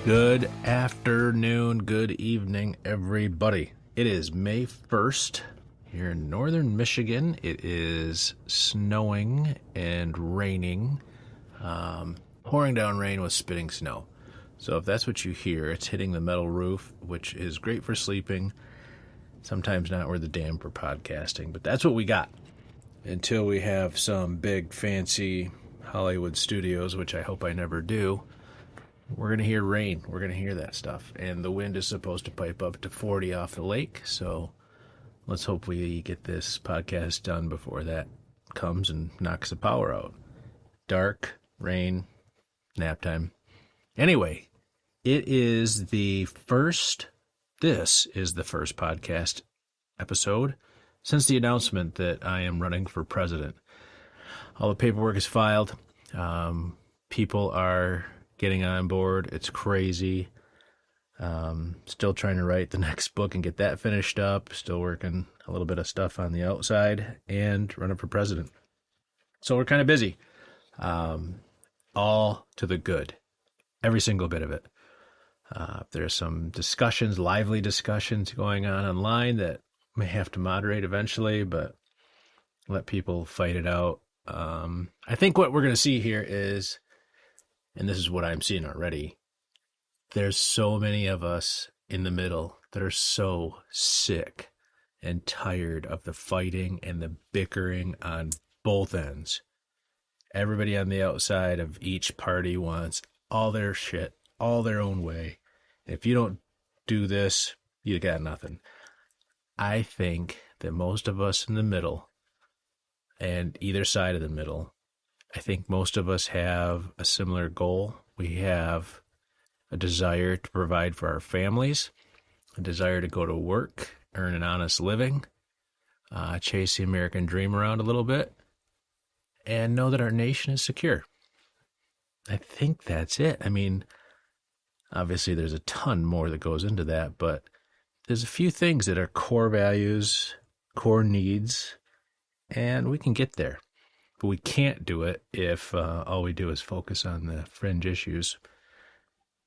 Good afternoon, good evening, everybody. It is May 1st here in northern Michigan. It is snowing and raining, pouring down rain with spitting snow. So if that's what you hear, it's hitting the metal roof, which is great for sleeping, sometimes not worth a damn for podcasting, but that's what we got. Until we have some big fancy Hollywood studios, which I hope I never do, we're going to hear rain. We're going to hear that stuff. And the wind is supposed to pipe up to 40 off the lake. So let's hope we get this podcast done before that comes and knocks the power out. Dark, rain, nap time. Anyway, this is the first podcast episode since the announcement that I am running for president. All the paperwork is filed. People are getting on board. It's crazy. Still trying to write the next book and get that finished up. Still working a little bit of stuff on the outside and running for president. So we're kind of busy. All to the good. Every single bit of it. There's some discussions, lively discussions going on online that may have to moderate eventually, but let people fight it out. I think what we're going to see here is, and this is what I'm seeing already, there's so many of us in the middle that are so sick and tired of the fighting and the bickering on both ends. Everybody on the outside of each party wants all their shit, all their own way. If you don't do this, you got nothing. I think that most of us in the middle and either side of the middle, I think most of us have a similar goal. We have a desire to provide for our families, a desire to go to work, earn an honest living, chase the American dream around a little bit, and know that our nation is secure. I think that's it. I mean, obviously there's a ton more that goes into that, but there's a few things that are core values, core needs, and we can get there. But we can't do it if all we do is focus on the fringe issues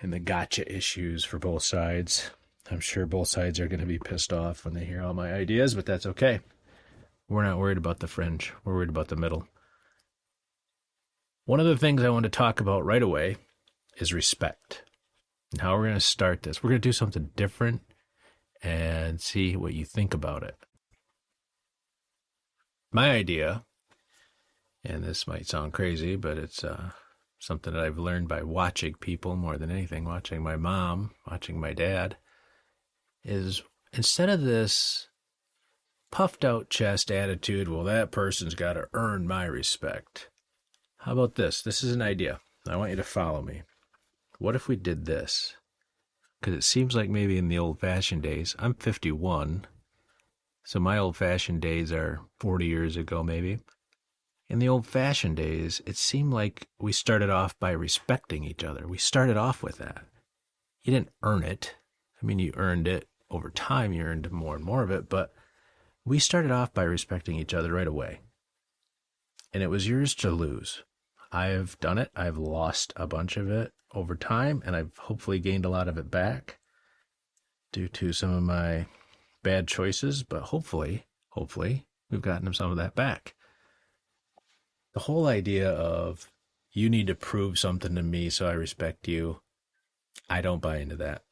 and the gotcha issues for both sides. I'm sure both sides are going to be pissed off when they hear all my ideas, but that's okay. We're not worried about the fringe. We're worried about the middle. One of the things I want to talk about right away is respect. And how we're going to start this. We're going to do something different and see what you think about it. My idea, and this might sound crazy, but it's something that I've learned by watching people more than anything, watching my mom, watching my dad, is instead of this puffed out chest attitude, well, that person's got to earn my respect. How about this? This is an idea. I want you to follow me. What if we did this? Because it seems like maybe in the old-fashioned days, I'm 51, so my old-fashioned days are 40 years ago maybe. In the old-fashioned days, it seemed like we started off by respecting each other. We started off with that. You didn't earn it. I mean, you earned it over time. You earned more and more of it, but we started off by respecting each other right away. And it was yours to lose. I've done it. I've lost a bunch of it over time, and I've hopefully gained a lot of it back due to some of my bad choices, but hopefully, we've gotten some of that back. The whole idea of you need to prove something to me so I respect you, I don't buy into that.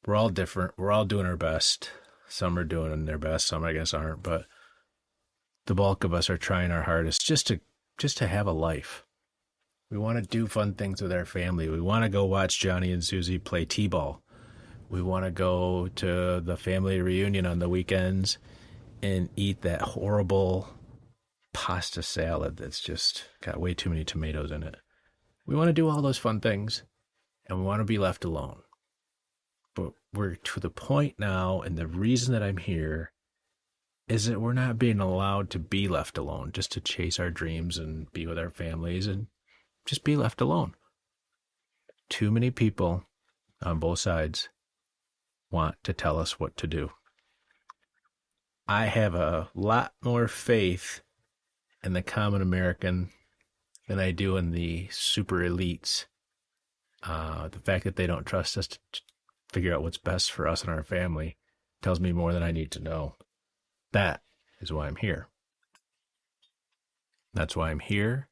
We're all different. We're all doing our best. Some are doing their best, some I guess aren't, but the bulk of us are trying our hardest just to have a life. We want to do fun things with our family. We want to go watch Johnny and Susie play t-ball. We want to go to the family reunion on the weekends and eat that horrible pasta salad that's just got way too many tomatoes in it. We want to do all those fun things, and we want to be left alone. But we're to the point now, and the reason that I'm here is that we're not being allowed to be left alone, just to chase our dreams and be with our families and just be left alone. Too many people on both sides want to tell us what to do. I have a lot more faith in the common American than I do in the super elites The fact that they don't trust us to figure out what's best for us and our family tells me more than I need to know. That is why I'm here. That's why I'm here.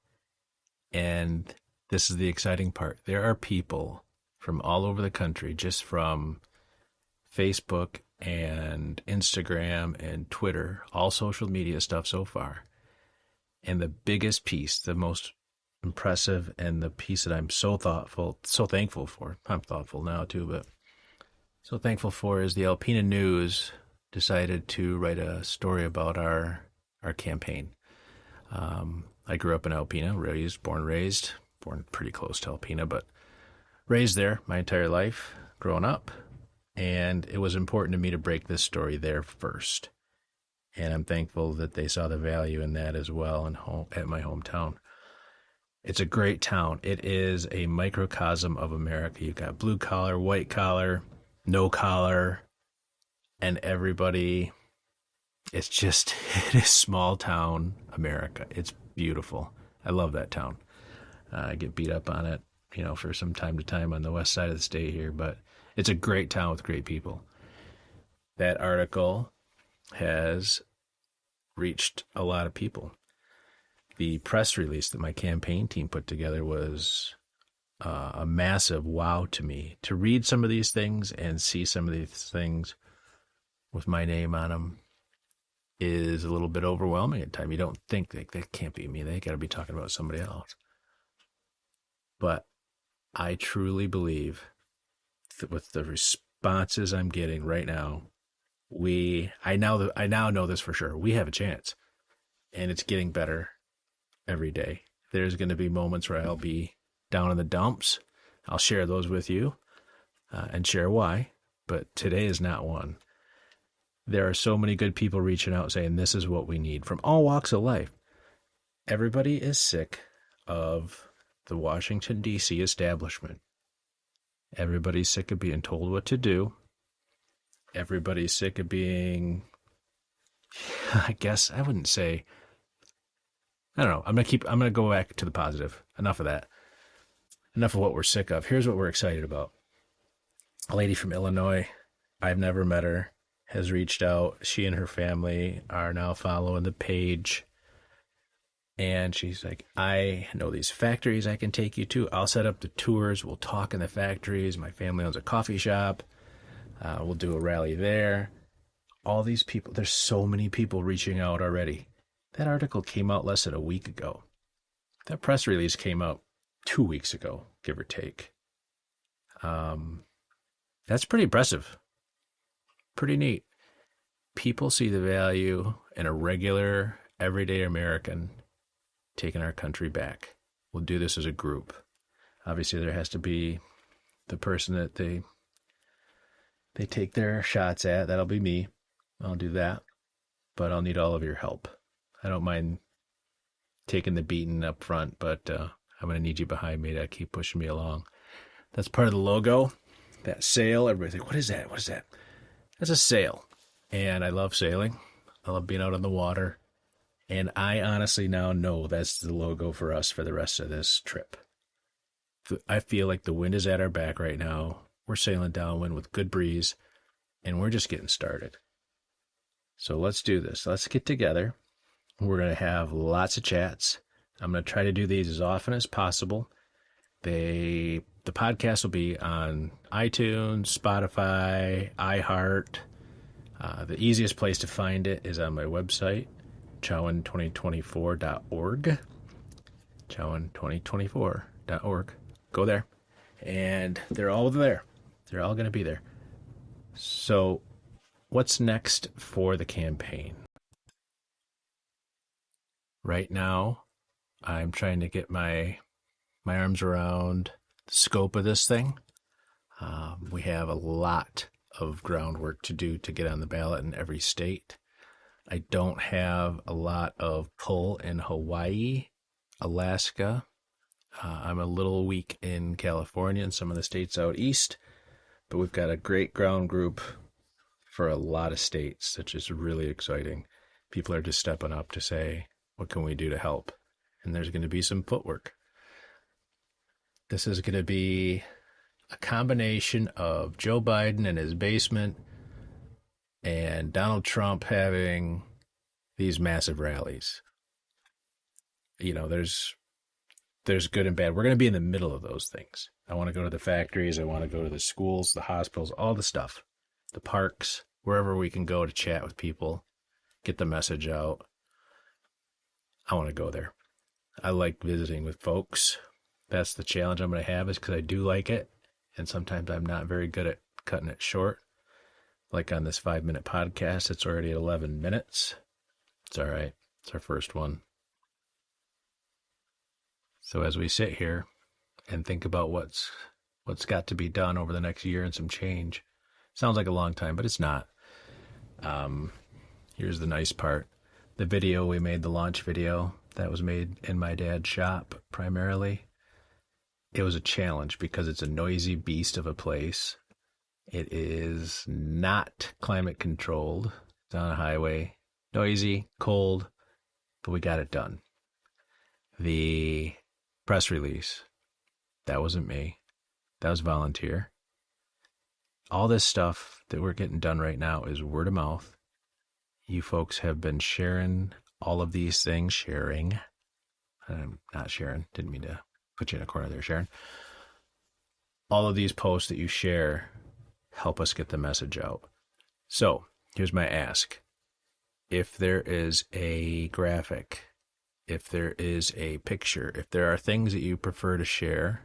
And this is the exciting part. There are people from all over the country, just from Facebook and Instagram and Twitter, all social media stuff so far. And the biggest piece, the most impressive, and the piece that I'm so thankful for. I'm thoughtful now too, but so thankful for is the Alpena News decided to write a story about our campaign. I grew up in Alpena, born pretty close to Alpena, but raised there my entire life, growing up. And it was important to me to break this story there first. And I'm thankful that they saw the value in that as well at my hometown. It's a great town. It is a microcosm of America. You've got blue collar, white collar, no collar, and everybody. It's just, it is small town America. It's beautiful. I love that town. I get beat up on it, for some time to time on the west side of the state here, but it's a great town with great people. That article has reached a lot of people. The press release that my campaign team put together was a massive wow to me. To read some of these things and see some of these things with my name on them is a little bit overwhelming at times. You don't think that can't be me. They got to be talking about somebody else. But I truly believe that with the responses I'm getting right now, I now know this for sure. We have a chance, and it's getting better every day. There's going to be moments where I'll be down in the dumps. I'll share those with you and share why. But today is not one. There are so many good people reaching out saying this is what we need from all walks of life. Everybody is sick of the Washington, D.C. establishment. Everybody's sick of being told what to do. Everybody's sick of being, I guess I wouldn't say, I don't know. I'm going to go back to the positive. Enough of that. Enough of what we're sick of. Here's what we're excited about. A lady from Illinois, I've never met her, has reached out. She and her family are now following the page. And she's like, I know these factories I can take you to. I'll set up the tours. We'll talk in the factories. My family owns a coffee shop. We'll do a rally there. All these people, there's so many people reaching out already. That article came out less than a week ago. That press release came out 2 weeks ago, give or take. That's pretty impressive. Pretty neat. People see the value in a regular, everyday American taking our country back. We'll do this as a group. Obviously, there has to be the person that they take their shots at. That'll be me. I'll do that. But I'll need all of your help. I don't mind taking the beating up front, but I'm going to need you behind me to keep pushing me along. That's part of the logo. That sail, everybody's like, what is that? What is that? That's a sail. And I love sailing. I love being out on the water. And I honestly now know that's the logo for us for the rest of this trip. I feel like the wind is at our back right now. We're sailing downwind with good breeze, and we're just getting started. So let's do this. Let's get together. We're going to have lots of chats. I'm going to try to do these as often as possible. The podcast will be on iTunes, Spotify, iHeart. The easiest place to find it is on my website, Chowen2024.org. Chowen2024.org. Go there. And they're all there. They're all going to be there. So what's next for the campaign? Right now, I'm trying to get my arms around the scope of this thing. We have a lot of groundwork to do to get on the ballot in every state. I don't have a lot of pull in Hawaii, Alaska. I'm a little weak in California and some of the states out east, but we've got a great ground group for a lot of states, which is really exciting. People are just stepping up to say, what can we do to help? And there's going to be some footwork. This is going to be a combination of Joe Biden in his basement and Donald Trump having these massive rallies. You know, there's good and bad. We're going to be in the middle of those things. I want to go to the factories. I want to go to the schools, the hospitals, all the stuff, the parks, wherever we can go to chat with people, get the message out. I want to go there. I like visiting with folks. That's the challenge I'm going to have, is because I do like it. And sometimes I'm not very good at cutting it short. Like on this 5-minute podcast, it's already at 11 minutes. It's all right. It's our first one. So as we sit here and think about what's got to be done over the next year and some change, sounds like a long time, but it's not. Here's the nice part. The video we made, the launch video, that was made in my dad's shop primarily. It was a challenge because it's a noisy beast of a place. It is not climate controlled. It's on a highway. Noisy, cold, but we got it done. The press release, that wasn't me. That was volunteer. All this stuff that we're getting done right now is word of mouth. You folks have been sharing all of these things. Sharing. I'm not sharing. Didn't mean to put you in a corner there, Sharon. All of these posts that you share help us get the message out. So here's my ask. If there is a graphic, if there is a picture, if there are things that you prefer to share,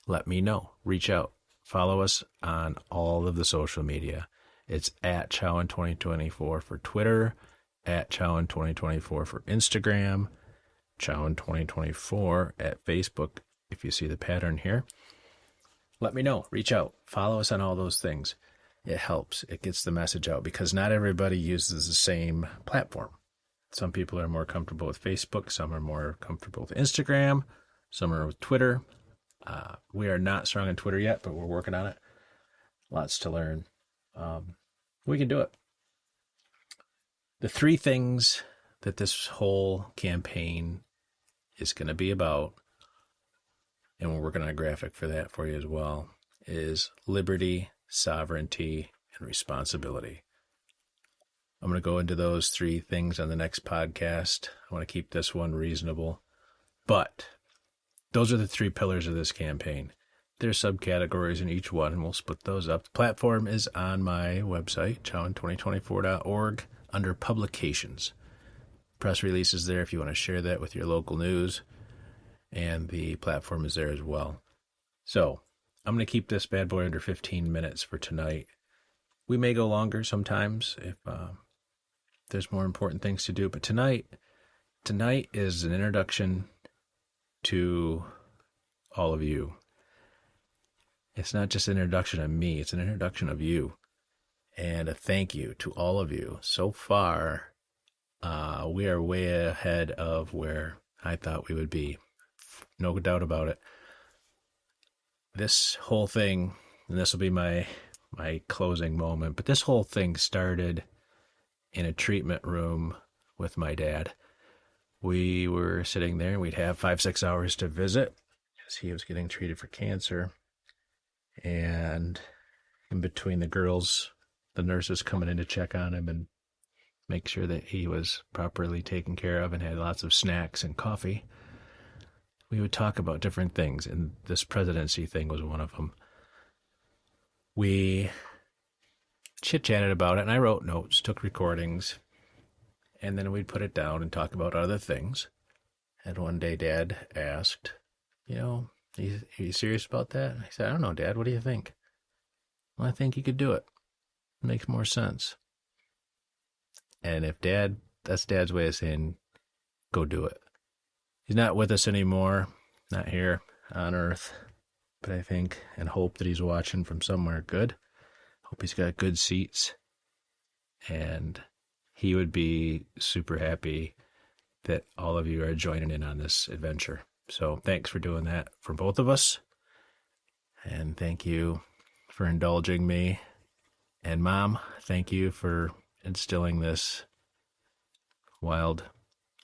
let me know. Reach out. Follow us on all of the social media. It's at Chowen 2024 for Twitter, at Chowen 2024 for Instagram, Chowen 2024 at Facebook. If you see the pattern here, let me know. Reach out. Follow us on all those things. It helps. It gets the message out because not everybody uses the same platform. Some people are more comfortable with Facebook. Some are more comfortable with Instagram. Some are with Twitter. We are not strong on Twitter yet, but we're working on it. Lots to learn. We can do it. The 3 things that this whole campaign is going to be about, and we're working on a graphic for that for you as well, is liberty, sovereignty, and responsibility. I'm going to go into those 3 things on the next podcast. I want to keep this one reasonable. But those are the 3 pillars of this campaign. There's subcategories in each one, and we'll split those up. The platform is on my website, chowen2024.org, under publications. Press release is there if you want to share that with your local news, and the platform is there as well. So I'm going to keep this bad boy under 15 minutes for tonight. We may go longer sometimes if there's more important things to do, but tonight is an introduction to all of you. It's not just an introduction of me, it's an introduction of you. And a thank you to all of you. So far, we are way ahead of where I thought we would be. No doubt about it. This whole thing, and this will be my closing moment, but this whole thing started in a treatment room with my dad. We were sitting there, and we'd have 5-6 hours to visit as he was getting treated for cancer. And in between the girls, the nurses coming in to check on him and make sure that he was properly taken care of and had lots of snacks and coffee, we would talk about different things, and this presidency thing was one of them. We chit-chatted about it, and I wrote notes, took recordings, and then we'd put it down and talk about other things. And one day Dad asked, are you serious about that? I said, I don't know, Dad, what do you think? Well, I think you could do it. It makes more sense. And if that's Dad's way of saying, go do it. He's not with us anymore, not here on Earth, but I think and hope that he's watching from somewhere good. Hope he's got good seats. And he would be super happy that all of you are joining in on this adventure. So thanks for doing that for both of us. And thank you for indulging me. And Mom, thank you for instilling this wild,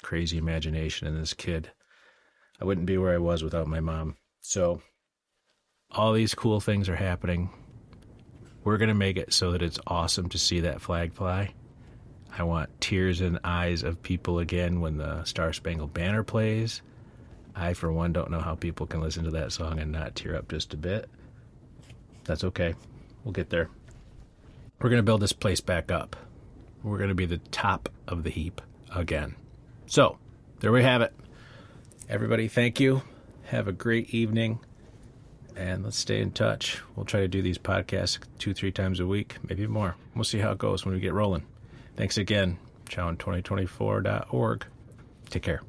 crazy imagination in this kid. I wouldn't be where I was without my mom. So all these cool things are happening. We're going to make it so that it's awesome to see that flag fly. I want tears in the eyes of people again when the Star Spangled Banner plays. I, for one, don't know how people can listen to that song and not tear up just a bit. That's okay. We'll get there. We're going to build this place back up. We're going to be the top of the heap again. So, there we have it. Everybody, thank you. Have a great evening. And let's stay in touch. We'll try to do these podcasts 2-3 times a week, maybe more. We'll see how it goes when we get rolling. Thanks again. Chowen2024.org. Take care.